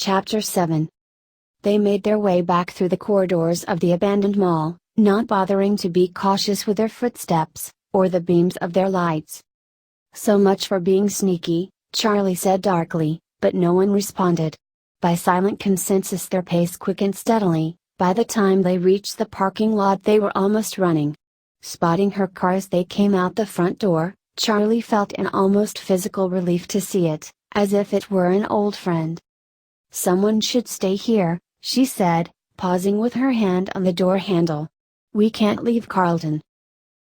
Chapter 7. They made their way back through the corridors of the abandoned mall, not bothering to be cautious with their footsteps, or the beams of their lights. "So much for being sneaky," Charlie said darkly, but no one responded. By silent consensus their pace quickened steadily. By the time they reached the parking lot they were almost running. Spotting her car as they came out the front door, Charlie felt an almost physical relief to see it, as if it were an old friend. "Someone should stay here," she said, pausing with her hand on the door handle. "We can't leave Carlton."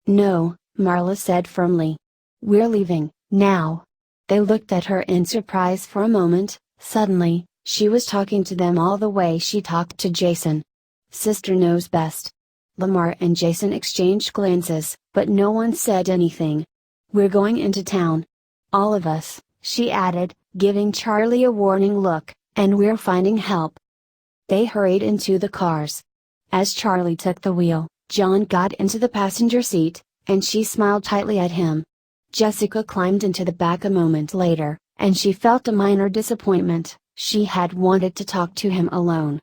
"No," Marla said firmly. "We're leaving, now." They looked at her in surprise for a moment. Suddenly, she was talking to them all the way she talked to Jason. Sister knows best. Lamar and Jason exchanged glances, but no one said anything. "We're going into town. All of us," she added, giving Charlie a warning look, "and we're finding help." They hurried into the cars. As Charlie took the wheel, John got into the passenger seat, and she smiled tightly at him. Jessica climbed into the back a moment later, and she felt a minor disappointment. She had wanted to talk to him alone.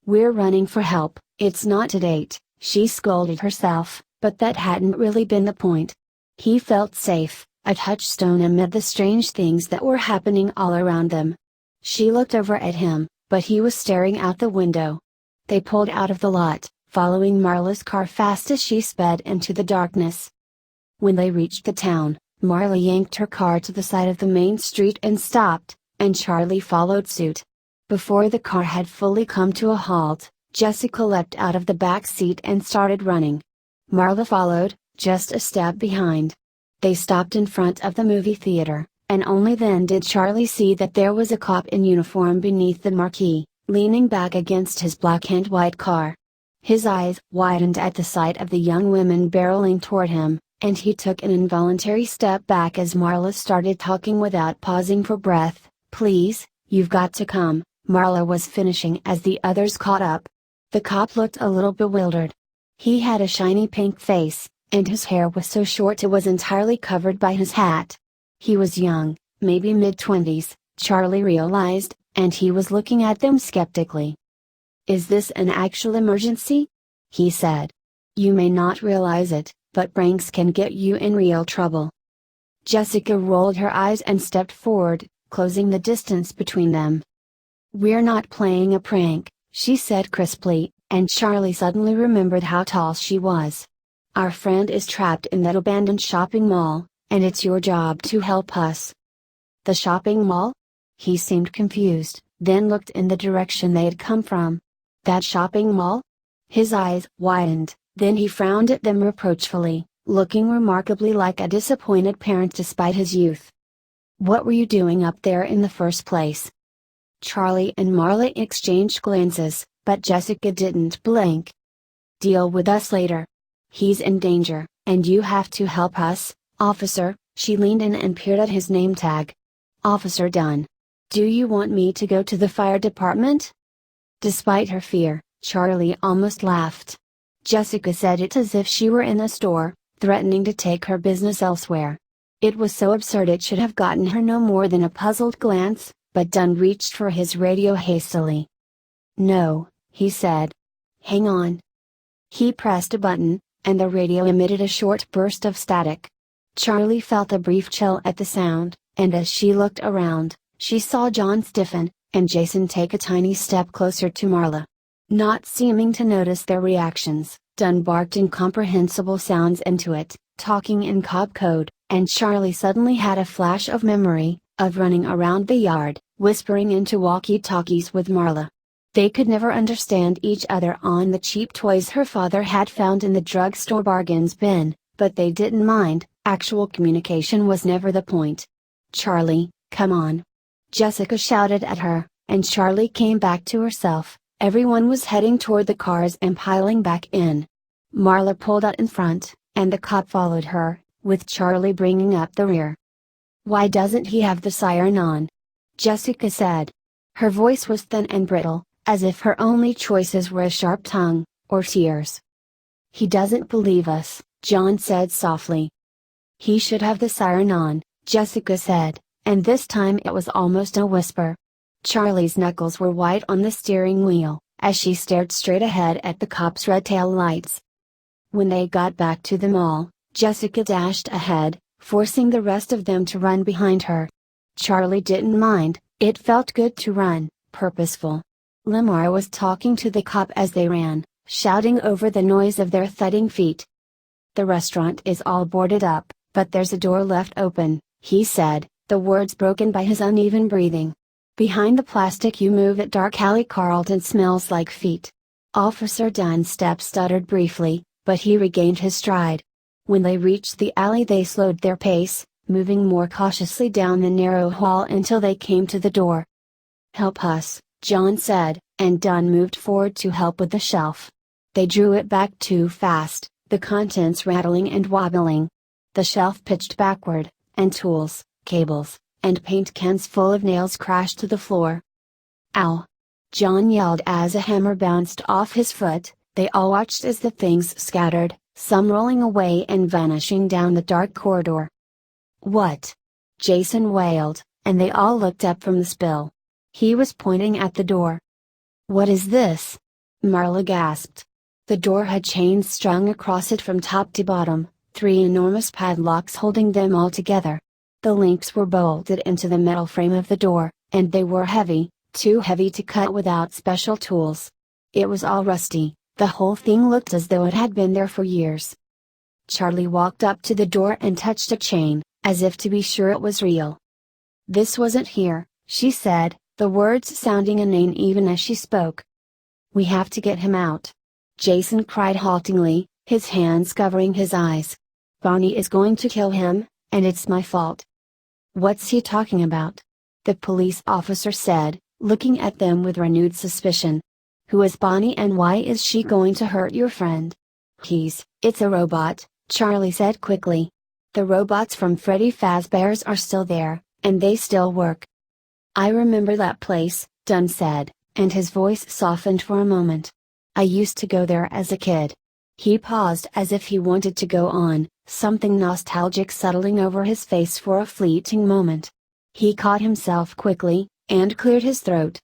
"We're running for help, it's not a date," she scolded herself, but that hadn't really been the point. He felt safe, a touchstone amid the strange things that were happening all around them. She looked over at him, but he was staring out the window. They pulled out of the lot, following Marla's car fast as she sped into the darkness. When they reached the town, Marla yanked her car to the side of the main street and stopped, and Charlie followed suit. Before the car had fully come to a halt, Jessica leapt out of the back seat and started running. Marla followed, just a step behind. They stopped in front of the movie theater, and only then did Charlie see that there was a cop in uniform beneath the marquee, leaning back against his black and white car. His eyes widened at the sight of the young women barreling toward him, and he took an involuntary step back as Marla started talking without pausing for breath. "Please, you've got to come," Marla was finishing as the others caught up. The cop looked a little bewildered. He had a shiny pink face, and his hair was so short it was entirely covered by his hat. He was young, maybe mid-20s, Charlie realized, and he was looking at them skeptically. "Is this an actual emergency?" he said. "You may not realize it, but pranks can get you in real trouble." Jessica rolled her eyes and stepped forward, closing the distance between them. "We're not playing a prank," she said crisply, and Charlie suddenly remembered how tall she was. "Our friend is trapped in that abandoned shopping mall, and it's your job to help us." "The shopping mall?" He seemed confused, then looked in the direction they had come from. "That shopping mall?" His eyes widened, then he frowned at them reproachfully, looking remarkably like a disappointed parent despite his youth. "What were you doing up there in the first place?" Charlie and Marla exchanged glances, but Jessica didn't blink. "Deal with us later. He's in danger, and you have to help us, officer." She leaned in and peered at his name tag. "Officer Dunn. Do you want me to go to the fire department?" Despite her fear, Charlie almost laughed. Jessica said it as if she were in a store, threatening to take her business elsewhere. It was so absurd it should have gotten her no more than a puzzled glance, but Dunn reached for his radio hastily. "No," he said. "Hang on." He pressed a button, and the radio emitted a short burst of static. Charlie felt a brief chill at the sound, and as she looked around, she saw John stiffen, and Jason take a tiny step closer to Marla. Not seeming to notice their reactions, Dunn barked incomprehensible sounds into it, talking in cop code, and Charlie suddenly had a flash of memory, of running around the yard, whispering into walkie-talkies with Marla. They could never understand each other on the cheap toys her father had found in the drugstore bargains bin, but they didn't mind. Actual communication was never the point. "Charlie, come on!" Jessica shouted at her, and Charlie came back to herself. Everyone was heading toward the cars and piling back in. Marla pulled out in front, and the cop followed her, with Charlie bringing up the rear. "Why doesn't he have the siren on?" Jessica said. Her voice was thin and brittle, as if her only choices were a sharp tongue, or tears. "He doesn't believe us," John said softly. "He should have the siren on," Jessica said, and this time it was almost a whisper. Charlie's knuckles were white on the steering wheel, as she stared straight ahead at the cop's red tail lights. When they got back to the mall, Jessica dashed ahead, forcing the rest of them to run behind her. Charlie didn't mind, it felt good to run, purposeful. Lamar was talking to the cop as they ran, shouting over the noise of their thudding feet. "The restaurant is all boarded up, but there's a door left open," he said, the words broken by his uneven breathing. "Behind the plastic you move at dark alley Carlton smells like feet." Officer Dunstep stuttered briefly, but he regained his stride. When they reached the alley they slowed their pace, moving more cautiously down the narrow hall until they came to the door. "Help us," John said, and Dunn moved forward to help with the shelf. They drew it back too fast, the contents rattling and wobbling. The shelf pitched backward, and tools, cables, and paint cans full of nails crashed to the floor. "Ow!" John yelled as a hammer bounced off his foot. They all watched as the things scattered, some rolling away and vanishing down the dark corridor. "What?" Jason wailed, and they all looked up from the spill. He was pointing at the door. "What is this?" Marla gasped. The door had chains strung across it from top to bottom, 3 enormous padlocks holding them all together. The links were bolted into the metal frame of the door, and they were heavy, too heavy to cut without special tools. It was all rusty, the whole thing looked as though it had been there for years. Charlie walked up to the door and touched a chain, as if to be sure it was real. "This wasn't here," she said, the words sounding inane even as she spoke. "We have to get him out," Jason cried haltingly, his hands covering his eyes. "Bonnie is going to kill him, and it's my fault." "What's he talking about?" the police officer said, looking at them with renewed suspicion. "Who is Bonnie and why is she going to hurt your friend?" It's a robot," Charlie said quickly. "The robots from Freddy Fazbear's are still there, and they still work." "I remember that place," Dunn said, and his voice softened for a moment. "I used to go there as a kid." He paused as if he wanted to go on, something nostalgic settling over his face for a fleeting moment. He caught himself quickly, and cleared his throat.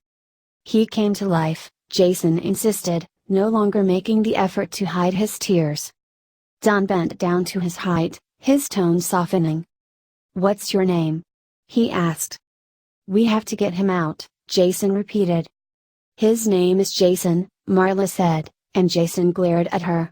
"He came to life," Jason insisted, no longer making the effort to hide his tears. Dunn bent down to his height, his tone softening. "What's your name?" he asked. "We have to get him out," Jason repeated. "His name is Jason," Marla said, and Jason glared at her.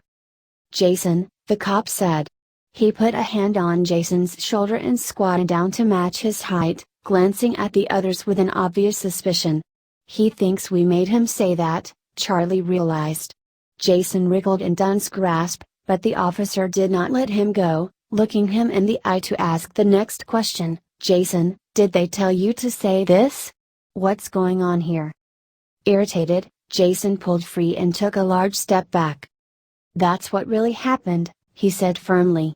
"Jason," the cop said. He put a hand on Jason's shoulder and squatted down to match his height, glancing at the others with an obvious suspicion. "He thinks we made him say that," Charlie realized. Jason wriggled in Dunn's grasp, but the officer did not let him go, looking him in the eye to ask the next question. "Jason, did they tell you to say this? What's going on here?" Irritated, Jason pulled free and took a large step back. "That's what really happened," he said firmly.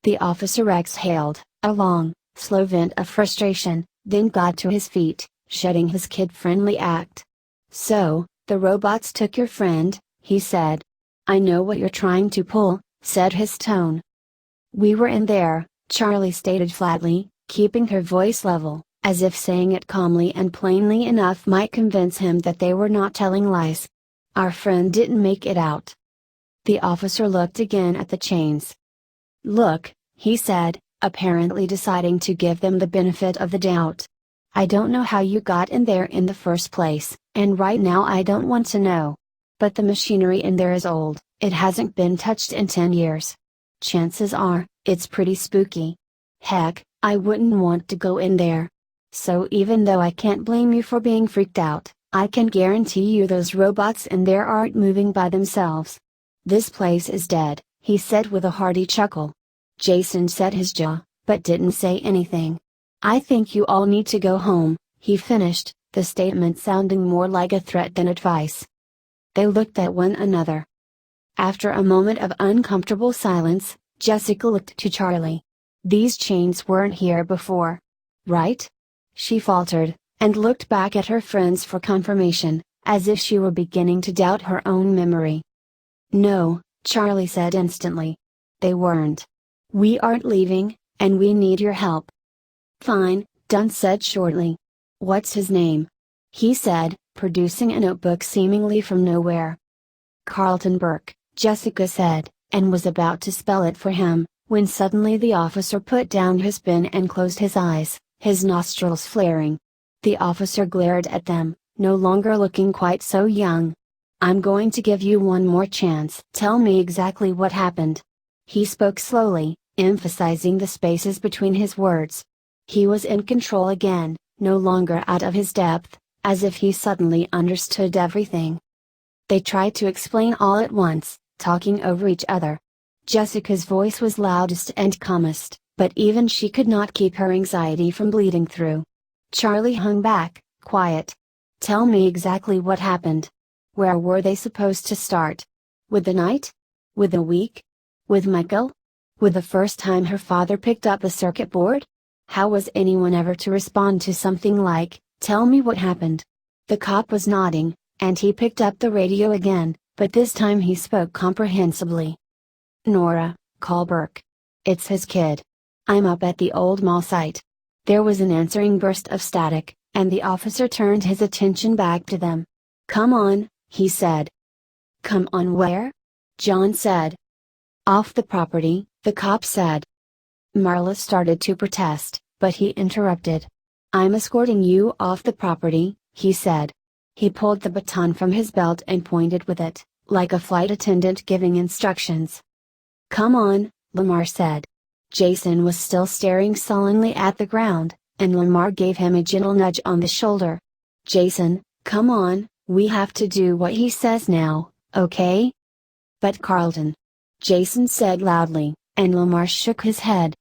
The officer exhaled, a long, slow vent of frustration, then got to his feet, shedding his kid-friendly act. "So, the robots took your friend," he said. "I know what you're trying to pull," said his tone. "We were in there," Charlie stated flatly, keeping her voice level, as if saying it calmly and plainly enough might convince him that they were not telling lies. "Our friend didn't make it out." The officer looked again at the chains. "Look," he said, apparently deciding to give them the benefit of the doubt. "I don't know how you got in there in the first place, and right now I don't want to know. But the machinery in there is old, it hasn't been touched in 10 years. Chances are, it's pretty spooky. Heck, I wouldn't want to go in there. So even though I can't blame you for being freaked out, I can guarantee you those robots in there aren't moving by themselves. This place is dead," he said with a hearty chuckle. Jason set his jaw, but didn't say anything. "I think you all need to go home," he finished, the statement sounding more like a threat than advice. They looked at one another. After a moment of uncomfortable silence, Jessica looked to Charlie. "These chains weren't here before, right?" she faltered, and looked back at her friends for confirmation, as if she were beginning to doubt her own memory. "No," Charlie said instantly. "They weren't. We aren't leaving, and we need your help." "Fine," Dunn said shortly. "What's his name?" he said, producing a notebook seemingly from nowhere. Carlton Burke, Jessica said, and was about to spell it for him, when suddenly the officer put down his pen and closed his eyes, his nostrils flaring. The officer glared at them, no longer looking quite so young. "I'm going to give you one more chance. Tell me exactly what happened." He spoke slowly, emphasizing the spaces between his words. He was in control again, no longer out of his depth, as if he suddenly understood everything. They tried to explain all at once, talking over each other. Jessica's voice was loudest and calmest, but even she could not keep her anxiety from bleeding through. Charlie hung back, quiet. "Tell me exactly what happened. Where were they supposed to start? With the night? With the week? With Michael? With the first time her father picked up a circuit board? How was anyone ever to respond to something like, 'Tell me what happened'?" The cop was nodding, and he picked up the radio again, but this time he spoke comprehensively. "Nora, call Burke. It's his kid. I'm up at the old mall site." There was an answering burst of static, and the officer turned his attention back to them. "Come on," he said. "Come on where?" John said. "Off the property," the cop said. Marla started to protest, but he interrupted. "I'm escorting you off the property," he said. He pulled the baton from his belt and pointed with it, like a flight attendant giving instructions. "Come on," Lamar said. Jason was still staring sullenly at the ground, and Lamar gave him a gentle nudge on the shoulder. "Jason, come on, we have to do what he says now, okay?" "But Carlton," Jason said loudly, and Lamar shook his head.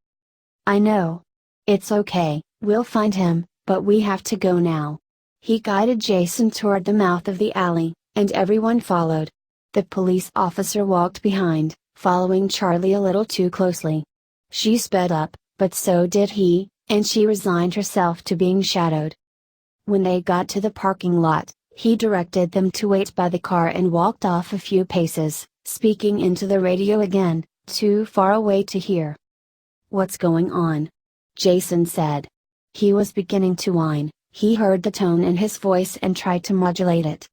"I know. It's okay, we'll find him, but we have to go now." He guided Jason toward the mouth of the alley, and everyone followed. The police officer walked behind, following Charlie a little too closely. She sped up, but so did he, and she resigned herself to being shadowed. When they got to the parking lot, he directed them to wait by the car and walked off a few paces, speaking into the radio again, too far away to hear. "What's going on?" Jason said. He was beginning to whine. He heard the tone in his voice and tried to modulate it.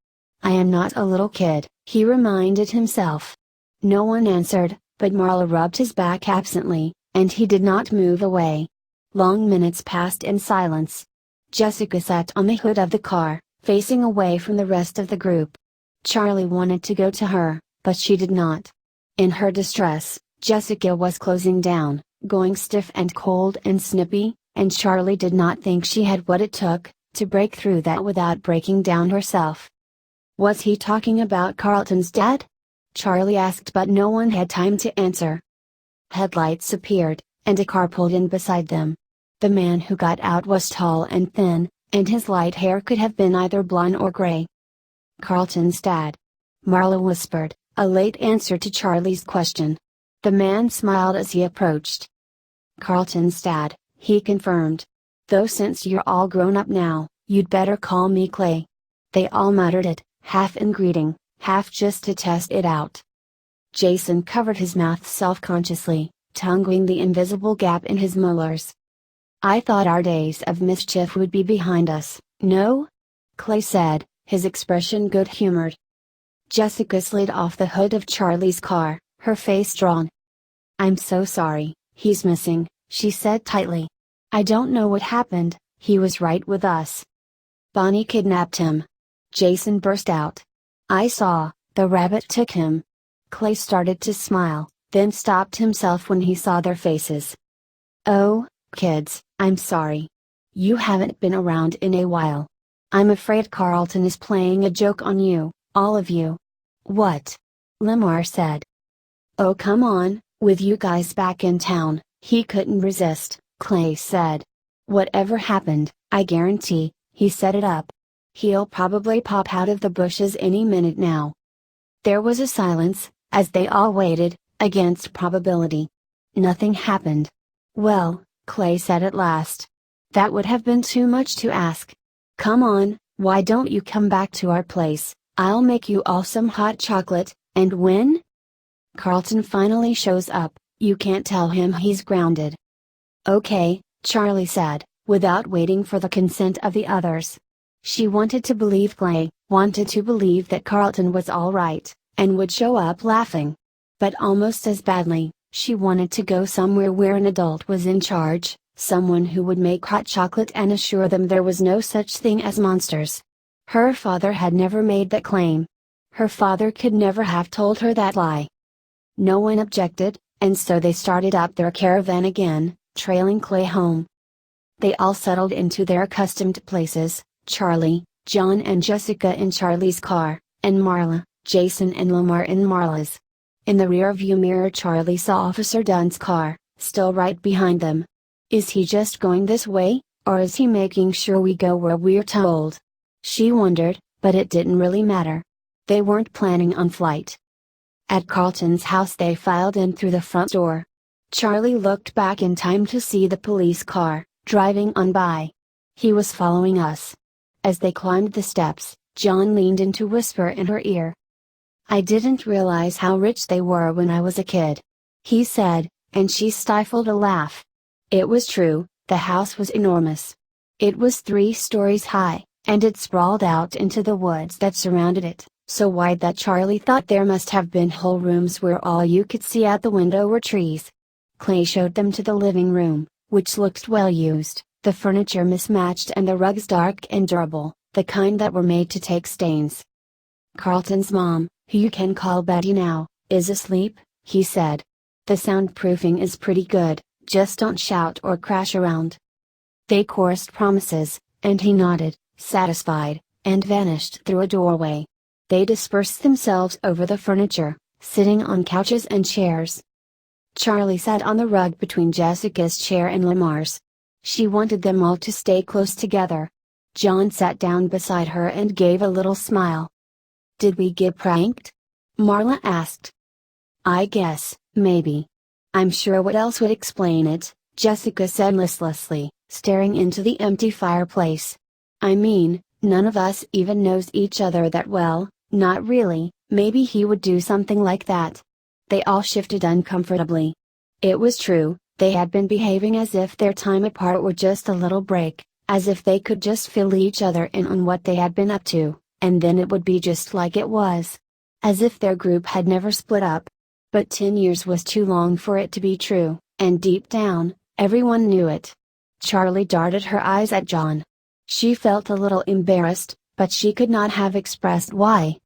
"I am not a little kid," he reminded himself. No one answered, but Marla rubbed his back absently, and he did not move away. Long minutes passed in silence. Jessica sat on the hood of the car, facing away from the rest of the group. Charlie wanted to go to her, but she did not. In her distress, Jessica was closing down, going stiff and cold and snippy, and Charlie did not think she had what it took to break through that without breaking down herself. "Was he talking about Carlton's dad?" Charlie asked, but no one had time to answer. Headlights appeared, and a car pulled in beside them. The man who got out was tall and thin, and his light hair could have been either blonde or gray. "Carlton's dad," Marla whispered, a late answer to Charlie's question. The man smiled as he approached. "Carlton's dad," he confirmed. "Though since you're all grown up now, you'd better call me Clay." They all muttered it, half in greeting, half just to test it out. Jason covered his mouth self-consciously, tonguing the invisible gap in his molars. "I thought our days of mischief would be behind us, no?" Clay said, his expression good-humored. Jessica slid off the hood of Charlie's car, her face drawn. "I'm so sorry, he's missing," she said tightly. "I don't know what happened, he was right with us." "Bonnie kidnapped him," Jason burst out. "I saw, the rabbit took him." Clay started to smile, then stopped himself when he saw their faces. "Oh, kids, I'm sorry. You haven't been around in a while. I'm afraid Carlton is playing a joke on you, all of you." "What?" Lamar said. "Oh come on, with you guys back in town, he couldn't resist," Clay said. "Whatever happened, I guarantee, he set it up. He'll probably pop out of the bushes any minute now." There was a silence, as they all waited, against probability. Nothing happened. "Well," Clay said at last. "That would have been too much to ask. Come on, why don't you come back to our place? I'll make you all some hot chocolate, and when Carlton finally shows up, you can't tell him he's grounded." "Okay," Charlie said, without waiting for the consent of the others. She wanted to believe Clay, wanted to believe that Carlton was all right, and would show up laughing. But almost as badly, she wanted to go somewhere where an adult was in charge, someone who would make hot chocolate and assure them there was no such thing as monsters. Her father had never made that claim. Her father could never have told her that lie. No one objected, and so they started up their caravan again, trailing Clay home. They all settled into their accustomed places, Charlie, John and Jessica in Charlie's car, and Marla, Jason and Lamar in Marla's. In the rearview mirror Charlie saw Officer Dunn's car, still right behind them. Is he just going this way, or is he making sure we go where we're told? She wondered, but it didn't really matter. They weren't planning on flight. At Carlton's house they filed in through the front door. Charlie looked back in time to see the police car, driving on by. He was following us. As they climbed the steps, John leaned in to whisper in her ear. I didn't realize how rich they were when I was a kid, he said, and she stifled a laugh. It was true, the house was enormous. It was 3 stories high, and it sprawled out into the woods that surrounded it, so wide that Charlie thought there must have been whole rooms where all you could see out the window were trees. Clay showed them to the living room, which looked well used, the furniture mismatched and the rugs dark and durable, the kind that were made to take stains. Carlton's mom, who you can call Betty now, is asleep, he said. The soundproofing is pretty good, just don't shout or crash around. They chorused promises, and he nodded, satisfied, and vanished through a doorway. They dispersed themselves over the furniture, sitting on couches and chairs. Charlie sat on the rug between Jessica's chair and Lamar's. She wanted them all to stay close together. John sat down beside her and gave a little smile. Did we get pranked? Marla asked. I guess, maybe. I'm sure what else would explain it, Jessica said listlessly, staring into the empty fireplace. I mean, none of us even knows each other that well, not really, maybe he would do something like that. They all shifted uncomfortably. It was true, they had been behaving as if their time apart were just a little break, as if they could just fill each other in on what they had been up to, and then it would be just like it was. As if their group had never split up. But 10 years was too long for it to be true, and deep down, everyone knew it. Charlie darted her eyes at John. She felt a little embarrassed, but she could not have expressed why.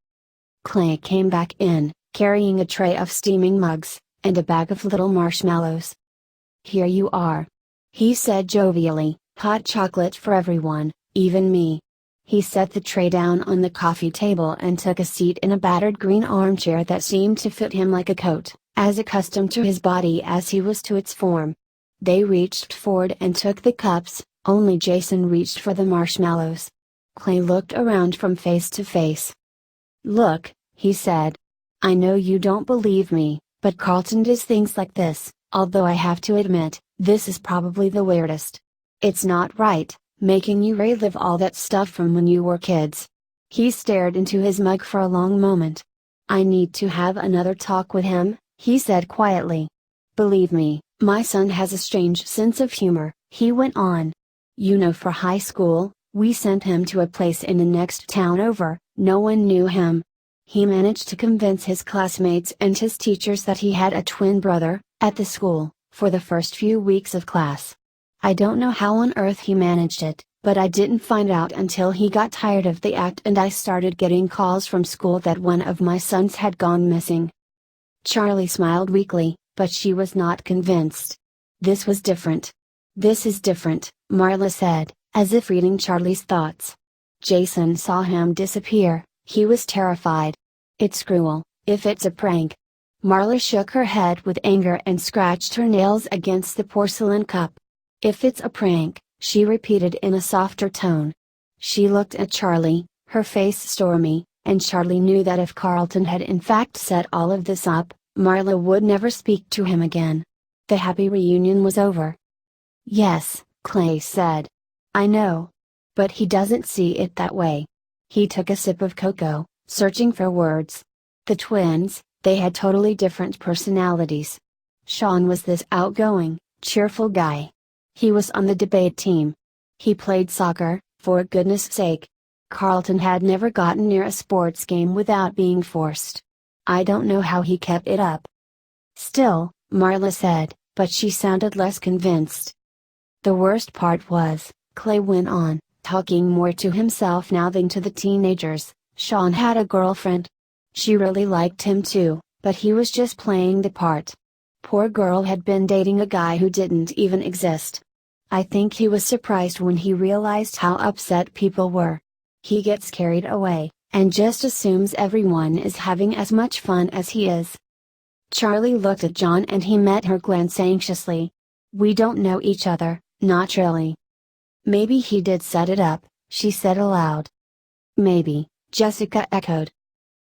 Clay came back in, carrying a tray of steaming mugs, and a bag of little marshmallows. Here you are. He said jovially, hot chocolate for everyone, even me. He set the tray down on the coffee table and took a seat in a battered green armchair that seemed to fit him like a coat, as accustomed to his body as he was to its form. They reached forward and took the cups, only Jason reached for the marshmallows. Clay looked around from face to face. Look, he said. I know you don't believe me, but Carlton does things like this, although I have to admit, this is probably the weirdest. It's not right, making you relive all that stuff from when you were kids. He stared into his mug for a long moment. I need to have another talk with him, he said quietly. Believe me, my son has a strange sense of humor, he went on. You know, for high school, we sent him to a place in the next town over, no one knew him. He managed to convince his classmates and his teachers that he had a twin brother, at the school, for the first few weeks of class. I don't know how on earth he managed it, but I didn't find out until he got tired of the act and I started getting calls from school that one of my sons had gone missing. Charlie smiled weakly, but she was not convinced. This was different. This is different, Marla said, as if reading Charlie's thoughts. Jason saw him disappear, he was terrified. It's cruel, if it's a prank. Marla shook her head with anger and scratched her nails against the porcelain cup. If it's a prank, she repeated in a softer tone. She looked at Charlie, her face stormy, and Charlie knew that if Carlton had in fact set all of this up, Marla would never speak to him again. The happy reunion was over. Yes, Clay said. I know. But he doesn't see it that way. He took a sip of cocoa, searching for words. The twins, they had totally different personalities. Sean was this outgoing, cheerful guy. He was on the debate team. He played soccer, for goodness sake. Carlton had never gotten near a sports game without being forced. I don't know how he kept it up. Still, Marla said, but she sounded less convinced. The worst part was, Clay went on, talking more to himself now than to the teenagers, Sean had a girlfriend. She really liked him too, but he was just playing the part. Poor girl had been dating a guy who didn't even exist. I think he was surprised when he realized how upset people were. He gets carried away, and just assumes everyone is having as much fun as he is. Charlie looked at John and he met her glance anxiously. We don't know each other, not really. Maybe he did set it up, she said aloud. Maybe, Jessica echoed.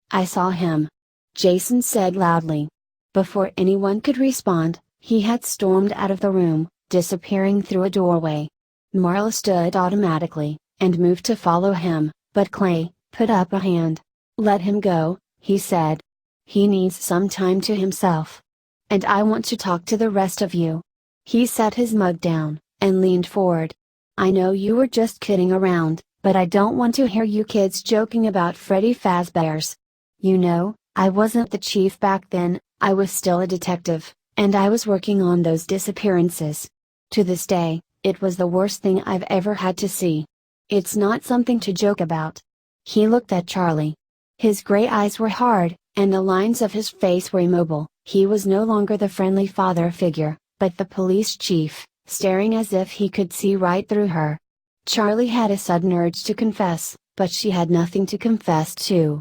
I saw him. Jason said loudly. Before anyone could respond, he had stormed out of the room, disappearing through a doorway. Marla stood automatically, and moved to follow him, but Clay put up a hand. Let him go, he said. He needs some time to himself. And I want to talk to the rest of you. He set his mug down, and leaned forward. I know you were just kidding around, but I don't want to hear you kids joking about Freddy Fazbear's. You know, I wasn't the chief back then, I was still a detective, and I was working on those disappearances. To this day, it was the worst thing I've ever had to see. It's not something to joke about. He looked at Charlie. His gray eyes were hard, and the lines of his face were immobile. He was no longer the friendly father figure, but the police chief, staring as if he could see right through her. Charlie had a sudden urge to confess, but she had nothing to confess to.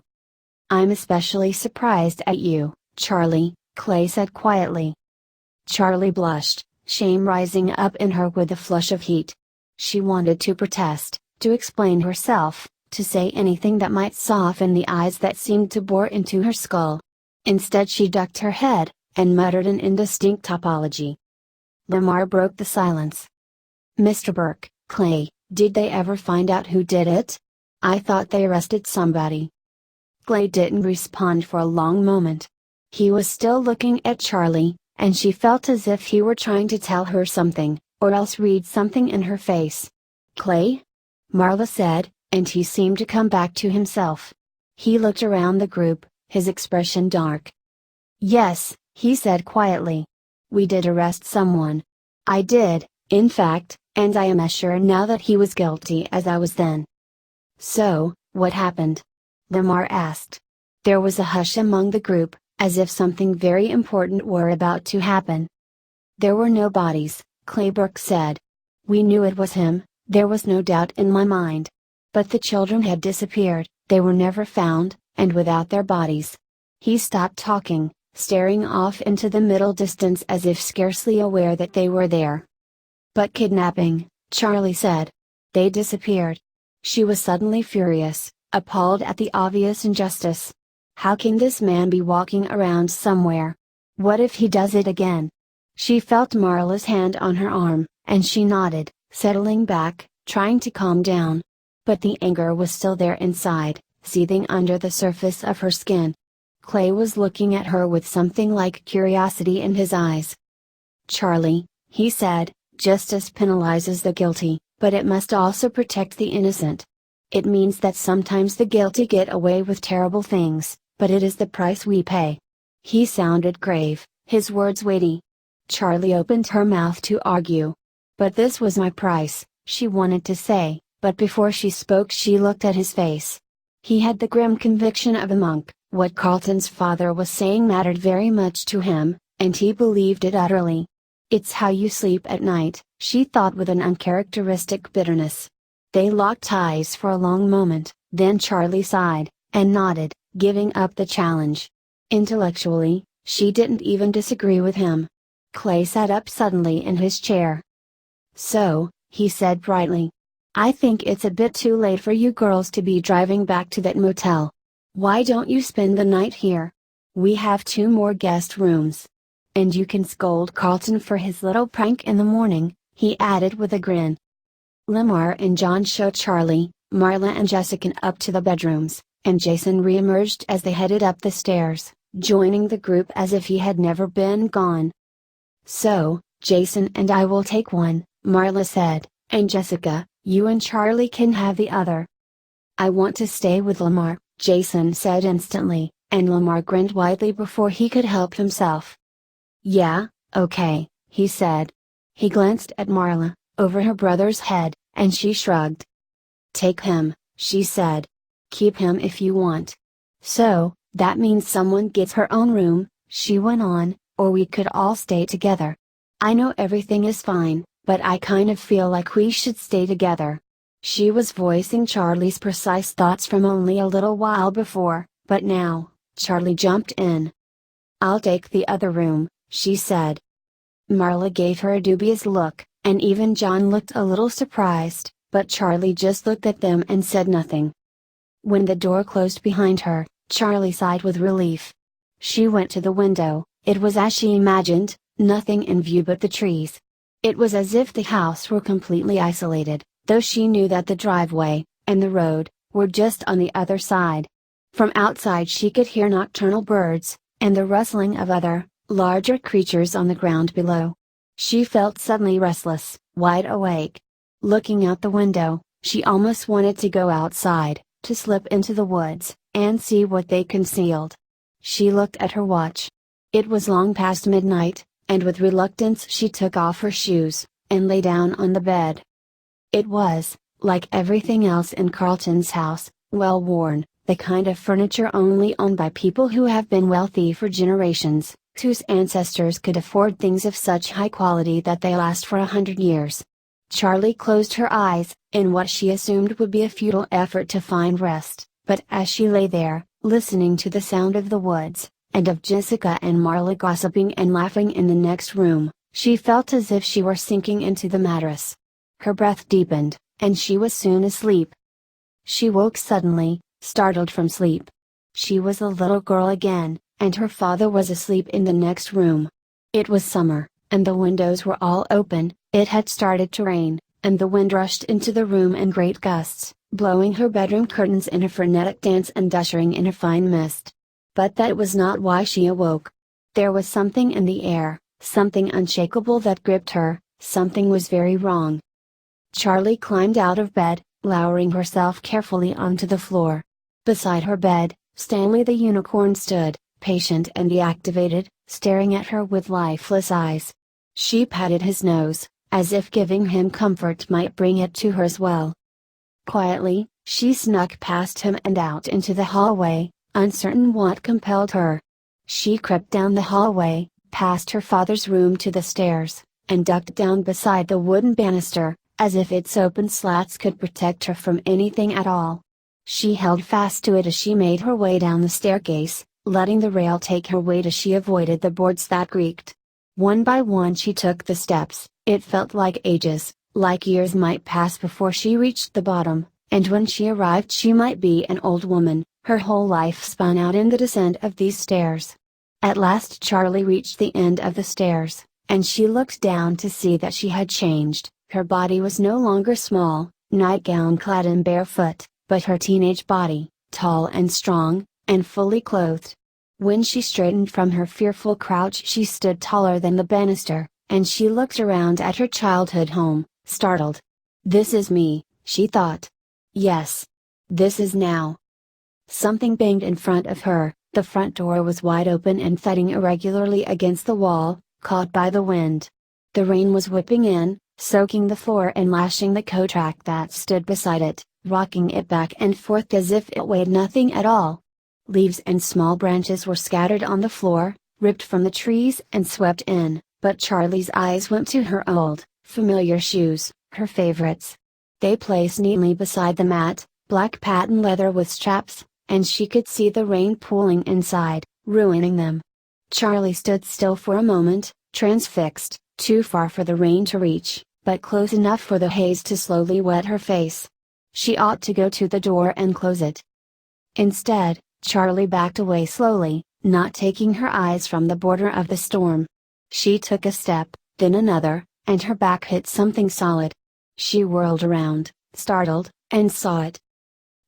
I'm especially surprised at you, Charlie, Clay said quietly. Charlie blushed, shame rising up in her with a flush of heat. She wanted to protest, to explain herself, to say anything that might soften the eyes that seemed to bore into her skull. Instead she ducked her head, and muttered an indistinct apology. Lamar broke the silence. Mr. Burke, Clay, did they ever find out who did it? I thought they arrested somebody. Clay didn't respond for a long moment. He was still looking at Charlie, and she felt as if he were trying to tell her something, or else read something in her face. Clay? Marla said, and he seemed to come back to himself. He looked around the group, his expression dark. Yes, he said quietly. We did arrest someone. I did, in fact, and I am as sure now that he was guilty as I was then. So, what happened? Lamar asked. There was a hush among the group, as if something very important were about to happen. There were no bodies, Clay Burke said. We knew it was him, there was no doubt in my mind. But the children had disappeared, they were never found, and without their bodies. He stopped talking, staring off into the middle distance as if scarcely aware that they were there. But kidnapping, Charlie said. They disappeared. She was suddenly furious, appalled at the obvious injustice. How can this man be walking around somewhere? What if he does it again? She felt Marla's hand on her arm, and she nodded, settling back, trying to calm down. But the anger was still there inside, seething under the surface of her skin. Clay was looking at her with something like curiosity in his eyes. Charlie, he said, justice penalizes the guilty, but it must also protect the innocent. It means that sometimes the guilty get away with terrible things, but it is the price we pay. He sounded grave, his words weighty. Charlie opened her mouth to argue. But this was my price, she wanted to say, but before she spoke she looked at his face. He had the grim conviction of a monk, what Carlton's father was saying mattered very much to him, and he believed it utterly. It's how you sleep at night, she thought with an uncharacteristic bitterness. They locked eyes for a long moment, then Charlie sighed, and nodded, giving up the challenge. Intellectually, she didn't even disagree with him. Clay sat up suddenly in his chair. So, he said brightly. I think it's a bit too late for you girls to be driving back to that motel. Why don't you spend the night here? We have 2 more guest rooms. And you can scold Carlton for his little prank in the morning, he added with a grin. Lamar and John showed Charlie, Marla and Jessica up to the bedrooms, and Jason re-emerged as they headed up the stairs, joining the group as if he had never been gone. So, Jason and I will take one, Marla said, and Jessica, you and Charlie can have the other. "I want to stay with Lamar," Jason said instantly, and Lamar grinned widely before he could help himself. "Yeah, okay," he said. He glanced at Marla, over her brother's head, and she shrugged. "Take him," she said. "Keep him if you want. So, that means someone gets her own room," she went on, "or we could all stay together. I know everything is fine, but I kind of feel like we should stay together." She was voicing Charlie's precise thoughts from only a little while before, but now, Charlie jumped in. "I'll take the other room," she said. Marla gave her a dubious look, and even John looked a little surprised, but Charlie just looked at them and said nothing. When the door closed behind her, Charlie sighed with relief. She went to the window. It was as she imagined, nothing in view but the trees. It was as if the house were completely isolated, though she knew that the driveway, and the road, were just on the other side. From outside she could hear nocturnal birds, and the rustling of other, larger creatures on the ground below. She felt suddenly restless, wide awake. Looking out the window, she almost wanted to go outside, to slip into the woods, and see what they concealed. She looked at her watch. It was long past midnight, and with reluctance she took off her shoes, and lay down on the bed. It was, like everything else in Carlton's house, well worn, the kind of furniture only owned by people who have been wealthy for generations, whose ancestors could afford things of such high quality that they last for 100 years. Charlie closed her eyes, in what she assumed would be a futile effort to find rest, but as she lay there, listening to the sound of the woods, and of Jessica and Marla gossiping and laughing in the next room, she felt as if she were sinking into the mattress. Her breath deepened, and she was soon asleep. She woke suddenly, startled from sleep. She was a little girl again, and her father was asleep in the next room. It was summer, and the windows were all open. It had started to rain, and the wind rushed into the room in great gusts, blowing her bedroom curtains in a frenetic dance and ushering in a fine mist. But that was not why she awoke. There was something in the air, something unshakable that gripped her. Something was very wrong. Charlie climbed out of bed, lowering herself carefully onto the floor. Beside her bed, Stanley the unicorn stood, patient and deactivated, staring at her with lifeless eyes. She patted his nose, as if giving him comfort might bring it to her as well. Quietly, she snuck past him and out into the hallway, uncertain what compelled her. She crept down the hallway, past her father's room to the stairs, and ducked down beside the wooden banister, as if its open slats could protect her from anything at all. She held fast to it as she made her way down the staircase, letting the rail take her weight as she avoided the boards that creaked. One by one she took the steps. It felt like ages, like years might pass before she reached the bottom, and when she arrived she might be an old woman, her whole life spun out in the descent of these stairs. At last Charlie reached the end of the stairs, and she looked down to see that she had changed. Her body was no longer small, nightgown clad and barefoot, but her teenage body, tall and strong, and fully clothed. When she straightened from her fearful crouch she stood taller than the banister, and she looked around at her childhood home, startled. "This is me," she thought. "Yes. This is now." Something banged in front of her. The front door was wide open and thudding irregularly against the wall, caught by the wind. The rain was whipping in, soaking the floor and lashing the coat rack that stood beside it, rocking it back and forth as if it weighed nothing at all. Leaves and small branches were scattered on the floor, ripped from the trees and swept in, but Charlie's eyes went to her old, familiar shoes, her favorites. They placed neatly beside the mat, black patent leather with straps, and she could see the rain pooling inside, ruining them. Charlie stood still for a moment, transfixed, too far for the rain to reach, but close enough for the haze to slowly wet her face. She ought to go to the door and close it. Instead, Charlie backed away slowly, not taking her eyes from the border of the storm. She took a step, then another, and her back hit something solid. She whirled around, startled, and saw it.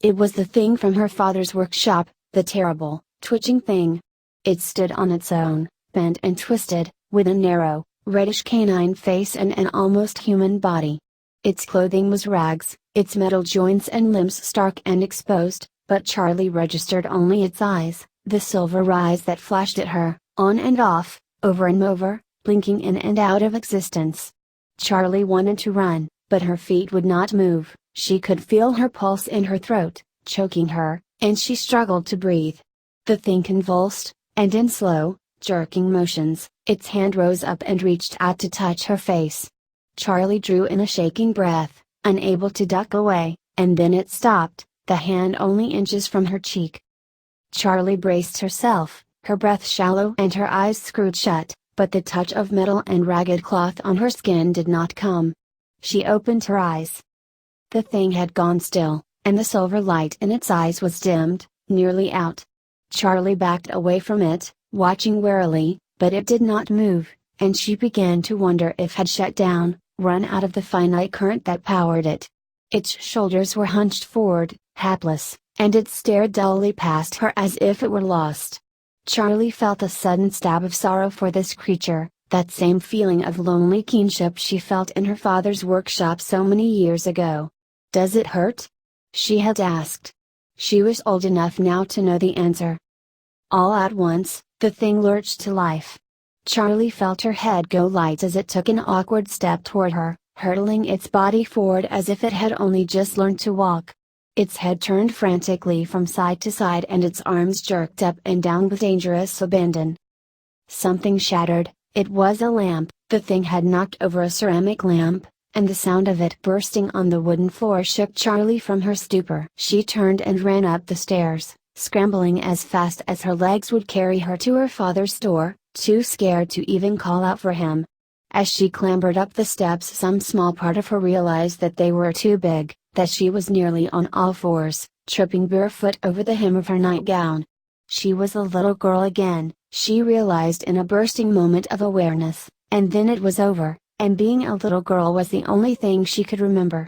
It was the thing from her father's workshop, the terrible, twitching thing. It stood on its own, bent and twisted, with a narrow, reddish canine face and an almost human body. Its clothing was rags, its metal joints and limbs stark and exposed, but Charlie registered only its eyes, the silver eyes that flashed at her, on and off, over and over, blinking in and out of existence. Charlie wanted to run, but her feet would not move. She could feel her pulse in her throat, choking her, and she struggled to breathe. The thing convulsed, and in slow, jerking motions, its hand rose up and reached out to touch her face. Charlie drew in a shaking breath, unable to duck away, and then it stopped, the hand only inches from her cheek. Charlie braced herself, her breath shallow and her eyes screwed shut, but the touch of metal and ragged cloth on her skin did not come. She opened her eyes. The thing had gone still, and the silver light in its eyes was dimmed, nearly out. Charlie backed away from it, watching warily, but it did not move, and she began to wonder if it had shut down, run out of the finite current that powered it. Its shoulders were hunched forward, hapless, and it stared dully past her as if it were lost. Charlie felt a sudden stab of sorrow for this creature, that same feeling of lonely kinship she felt in her father's workshop so many years ago. "Does it hurt?" she had asked. She was old enough now to know the answer. All at once, the thing lurched to life. Charlie felt her head go light as it took an awkward step toward her, hurtling its body forward as if it had only just learned to walk. Its head turned frantically from side to side and its arms jerked up and down with dangerous abandon. Something shattered. It was a lamp. The thing had knocked over a ceramic lamp, and the sound of it bursting on the wooden floor shook Charlie from her stupor. She turned and ran up the stairs, scrambling as fast as her legs would carry her to her father's door, too scared to even call out for him. As she clambered up the steps, some small part of her realized that they were too big, that she was nearly on all fours, tripping barefoot over the hem of her nightgown. She was a little girl again, she realized in a bursting moment of awareness, and then it was over, and being a little girl was the only thing she could remember.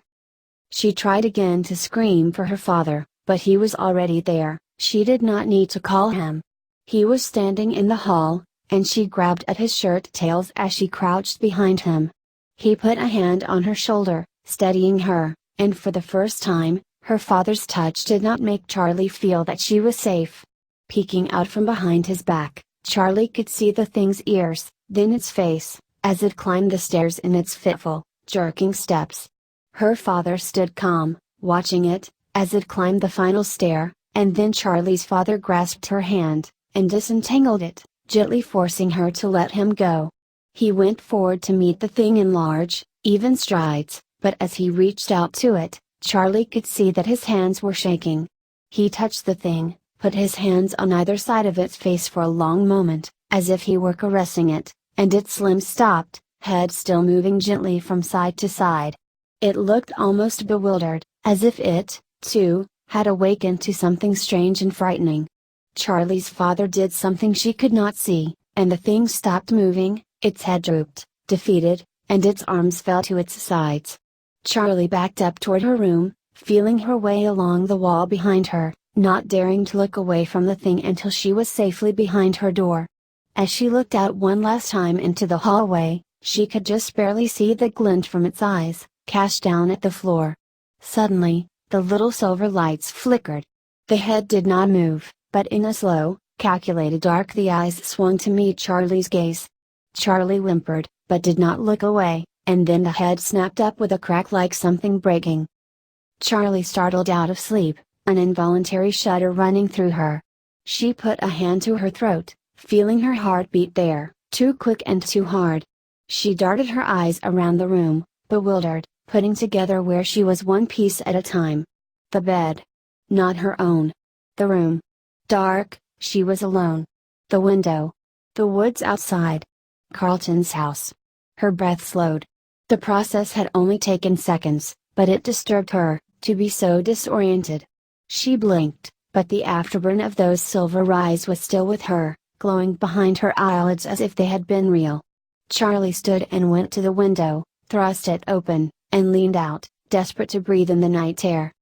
She tried again to scream for her father, but he was already there. She did not need to call him. He was standing in the hall, and she grabbed at his shirt tails as she crouched behind him. He put a hand on her shoulder, steadying her, and for the first time, her father's touch did not make Charlie feel that she was safe. Peeking out from behind his back, Charlie could see the thing's ears, then its face, as it climbed the stairs in its fitful, jerking steps. Her father stood calm, watching it, as it climbed the final stair, and then Charlie's father grasped her hand, and disentangled it, gently forcing her to let him go. He went forward to meet the thing in large, even strides, but as he reached out to it, Charlie could see that his hands were shaking. He touched the thing, put his hands on either side of its face for a long moment, as if he were caressing it, and its limbs stopped, head still moving gently from side to side. It looked almost bewildered, as if it, too, had awakened to something strange and frightening. Charlie's father did something she could not see, and the thing stopped moving, its head drooped, defeated, and its arms fell to its sides. Charlie backed up toward her room, feeling her way along the wall behind her, not daring to look away from the thing until she was safely behind her door. As she looked out one last time into the hallway, she could just barely see the glint from its eyes, cast down at the floor. Suddenly, the little silver lights flickered. The head did not move, but in a slow, calculated arc the eyes swung to meet Charlie's gaze. Charlie whimpered, but did not look away, and then the head snapped up with a crack like something breaking. Charlie startled out of sleep, an involuntary shudder running through her. She put a hand to her throat, feeling her heart beat there, too quick and too hard. She darted her eyes around the room, bewildered, putting together where she was one piece at a time. The bed. Not her own. The room. Dark, she was alone. The window. The woods outside. Carlton's house. Her breath slowed. The process had only taken seconds, but it disturbed her, to be so disoriented. She blinked, but the afterburn of those silver eyes was still with her, glowing behind her eyelids as if they had been real. Charlie stood and went to the window, thrust it open, and leaned out, desperate to breathe in the night air.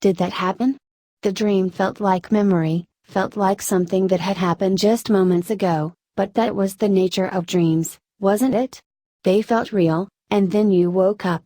Did that happen? The dream felt like memory, felt like something that had happened just moments ago, but that was the nature of dreams, wasn't it? They felt real, and then you woke up.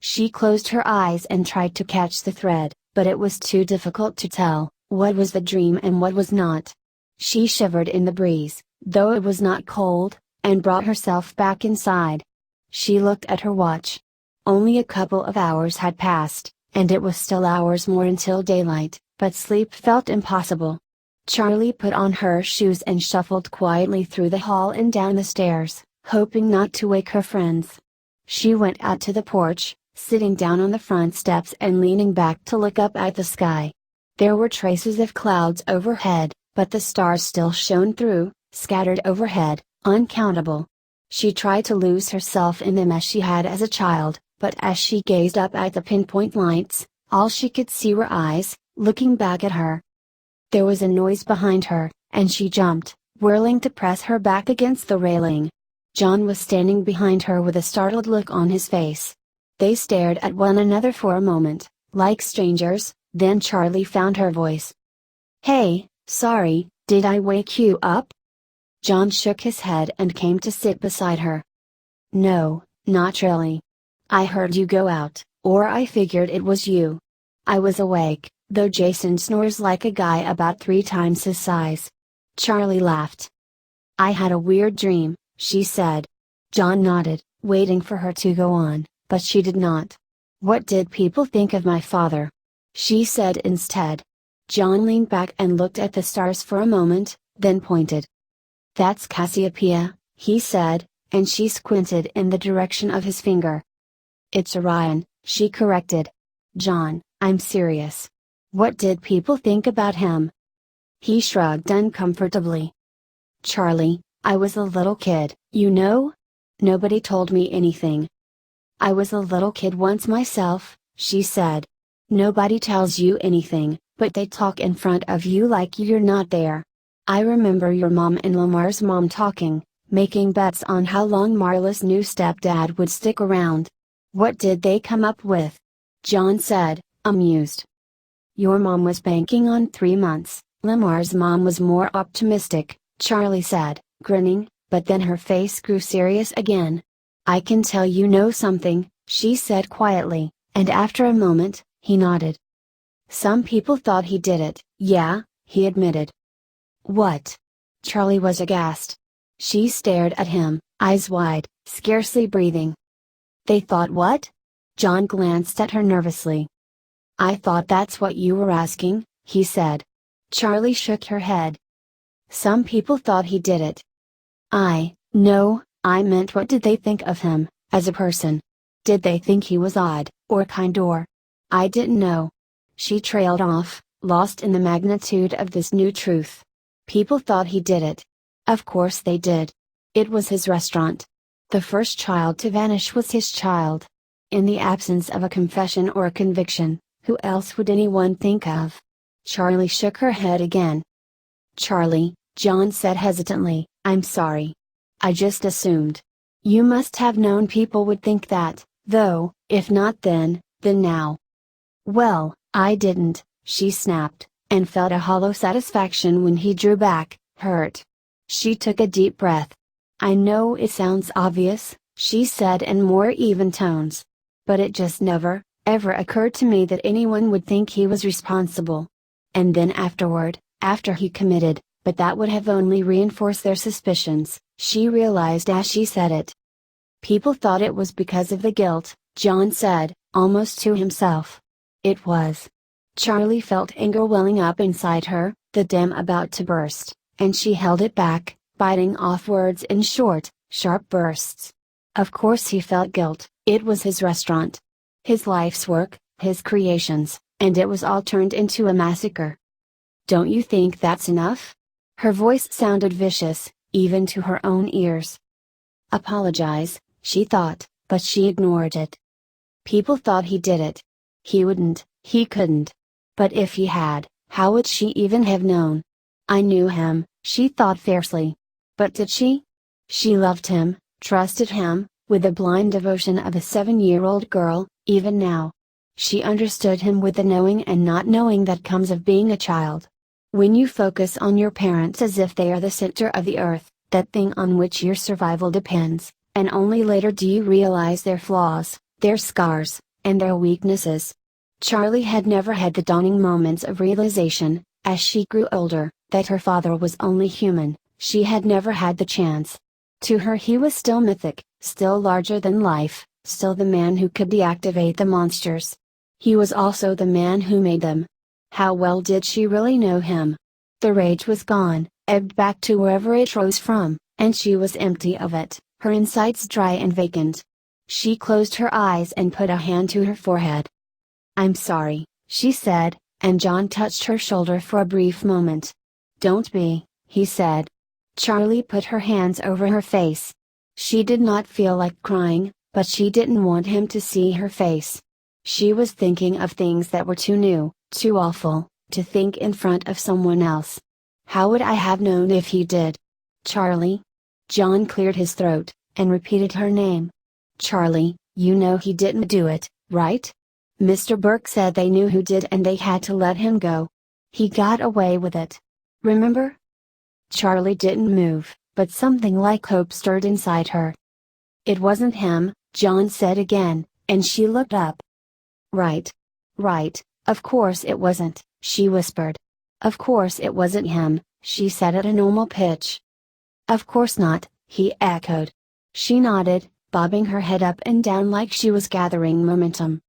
She closed her eyes and tried to catch the thread, but it was too difficult to tell what was the dream and what was not. She shivered in the breeze, though it was not cold, and brought herself back inside. She looked at her watch. Only a couple of hours had passed, and it was still hours more until daylight, but sleep felt impossible. Charlie put on her shoes and shuffled quietly through the hall and down the stairs, hoping not to wake her friends. She went out to the porch, sitting down on the front steps and leaning back to look up at the sky. There were traces of clouds overhead, but the stars still shone through, scattered overhead, uncountable. She tried to lose herself in them as she had as a child, but as she gazed up at the pinpoint lights, all she could see were eyes, looking back at her. There was a noise behind her, and she jumped, whirling to press her back against the railing. John was standing behind her with a startled look on his face. They stared at one another for a moment, like strangers, then Charlie found her voice. "Hey, sorry, did I wake you up?" John shook his head and came to sit beside her. "No, not really. I heard you go out, or I figured it was you. I was awake, though Jason snores like a guy about 3 times his size." Charlie laughed. "I had a weird dream," she said. John nodded, waiting for her to go on, but she did not. "What did people think of my father?" she said instead. John leaned back and looked at the stars for a moment, then pointed. "That's Cassiopeia," he said, and she squinted in the direction of his finger. "It's Orion," she corrected. "John, I'm serious. What did people think about him?" He shrugged uncomfortably. "Charlie, I was a little kid, you know? Nobody told me anything." "I was a little kid once myself," she said. "Nobody tells you anything, but they talk in front of you like you're not there. I remember your mom and Lamar's mom talking, making bets on how long Marla's new stepdad would stick around." "What did they come up with?" John said, amused. "Your mom was banking on 3 months, Lamar's mom was more optimistic," Charlie said, grinning, but then her face grew serious again. "I can tell you know something," she said quietly, and after a moment, he nodded. "Some people thought he did it." "Yeah," he admitted. "What?" Charlie was aghast. She stared at him, eyes wide, scarcely breathing. "They thought what?" John glanced at her nervously. "I thought that's what you were asking," he said. Charlie shook her head. "Some people thought he did it." No, I meant what did they think of him, as a person? Did they think he was odd, or kind or? I didn't know." She trailed off, lost in the magnitude of this new truth. "People thought he did it. Of course they did. It was his restaurant. The first child to vanish was his child. In the absence of a confession or a conviction, who else would anyone think of?" Charlie shook her head again. "Charlie," John said hesitantly, "I'm sorry. I just assumed. You must have known people would think that, though, if not then now." "Well, I didn't," she snapped, and felt a hollow satisfaction when he drew back, hurt. She took a deep breath. "I know it sounds obvious," she said in more even tones. "But it just never, ever occurred to me that anyone would think he was responsible. And then afterward, after he committed, but that would have only reinforced their suspicions," she realized as she said it. "People thought it was because of the guilt," John said, almost to himself. It was. Charlie felt anger welling up inside her, the dam about to burst, and she held it back, biting off words in short, sharp bursts. Of course he felt guilt. It was his restaurant. His life's work, his creations, and it was all turned into a massacre. "Don't you think that's enough?" Her voice sounded vicious, even to her own ears. Apologize, she thought, but she ignored it. People thought he did it. He wouldn't, he couldn't. But if he had, how would she even have known? "I knew him," she thought fiercely. But did she? She loved him, trusted him, with the blind devotion of a 7-year-old girl, even now. She understood him with the knowing and not knowing that comes of being a child. When you focus on your parents as if they are the center of the earth, that thing on which your survival depends, and only later do you realize their flaws, their scars, and their weaknesses. Charlie had never had the dawning moments of realization, as she grew older, that her father was only human. She had never had the chance. To her he was still mythic, still larger than life, still the man who could deactivate the monsters. He was also the man who made them. How well did she really know him? The rage was gone, ebbed back to wherever it rose from, and she was empty of it, her insides dry and vacant. She closed her eyes and put a hand to her forehead. "I'm sorry," she said, and John touched her shoulder for a brief moment. "Don't be," he said. Charlie put her hands over her face. She did not feel like crying, but she didn't want him to see her face. She was thinking of things that were too new, too awful, to think in front of someone else. How would I have known if he did? Charlie? John cleared his throat, and repeated her name. "Charlie, you know he didn't do it, right? Mr. Burke said they knew who did and they had to let him go. He got away with it. Remember?" Charlie didn't move, but something like hope stirred inside her. "It wasn't him," John said again, and she looked up. Right. Right, of course it wasn't," she whispered. "Of course it wasn't him," she said at a normal pitch. "Of course not," he echoed. She nodded, bobbing her head up and down like she was gathering momentum.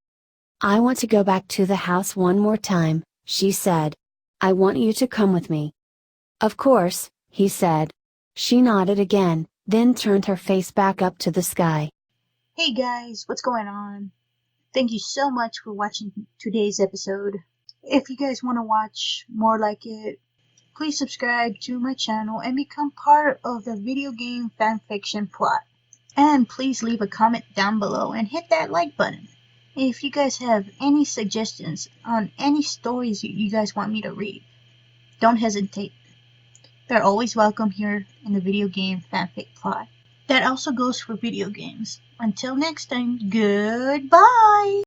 "I want to go back to the house one more time," she said. "I want you to come with me." "Of course," he said. She nodded again, then turned her face back up to the sky. Hey guys, what's going on? Thank you so much for watching today's episode. If you guys want to watch more like it, please subscribe to my channel and become part of the video game fanfiction plot. And please leave a comment down below and hit that like button. If you guys have any suggestions on any stories you guys want me to read, don't hesitate. They're always welcome here in the video game fanfic plot. That also goes for video games. Until next time, goodbye!